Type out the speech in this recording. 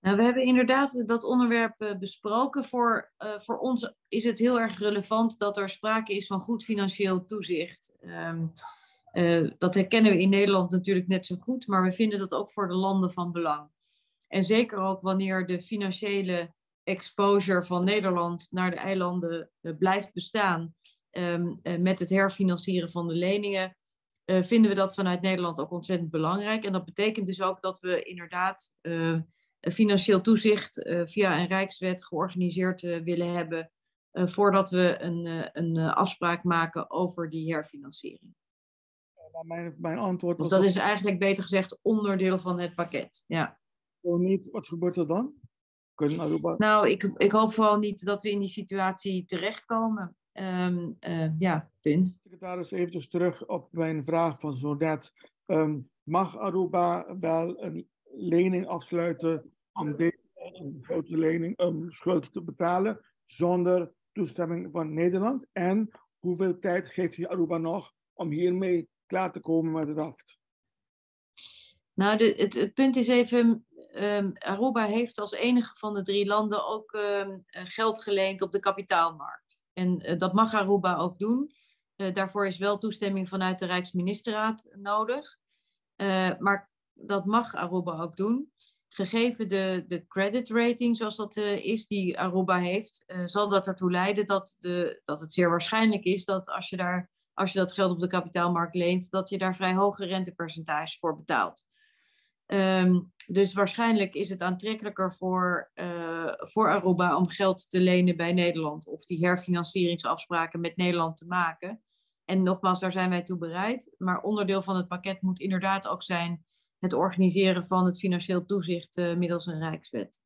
Nou, we hebben inderdaad dat onderwerp besproken. Voor ons is het heel erg relevant dat er sprake is van goed financieel toezicht. Dat herkennen we in Nederland natuurlijk net zo goed, maar we vinden dat ook voor de landen van belang. En zeker ook wanneer de financiële exposure van Nederland naar de eilanden blijft bestaan met het herfinancieren van de leningen, vinden we dat vanuit Nederland ook ontzettend belangrijk. En dat betekent dus ook dat we inderdaad financieel toezicht via een Rijkswet georganiseerd willen hebben voordat we een afspraak maken over die herfinanciering. Maar mijn antwoord Of was dat ook is eigenlijk beter gezegd onderdeel van het pakket. Ja. gewoon niet. Wat gebeurt er dan? Kunnen Aruba... Nou, ik hoop vooral niet dat we in die situatie terechtkomen. Ja, punt. Secretaris, eventjes terug op mijn vraag van zo net. Mag Aruba wel een lening afsluiten om deze een grote lening, schuld te betalen zonder toestemming van Nederland? En hoeveel tijd geeft je Aruba nog om hiermee klaar te komen met het aft? Nou, het punt is even, Aruba heeft als enige van de drie landen ook geld geleend op de kapitaalmarkt. En dat mag Aruba ook doen. Daarvoor is wel toestemming vanuit de Rijksministerraad nodig. Maar dat mag Aruba ook doen. Gegeven de credit rating zoals dat is die Aruba heeft, zal dat ertoe leiden dat het zeer waarschijnlijk is dat als je dat geld op de kapitaalmarkt leent, dat je daar vrij hoge rentepercentages voor betaalt. Dus waarschijnlijk is het aantrekkelijker voor Aruba om geld te lenen bij Nederland of die herfinancieringsafspraken met Nederland te maken. En nogmaals, daar zijn wij toe bereid. Maar onderdeel van het pakket moet inderdaad ook zijn het organiseren van het financieel toezicht middels een Rijkswet.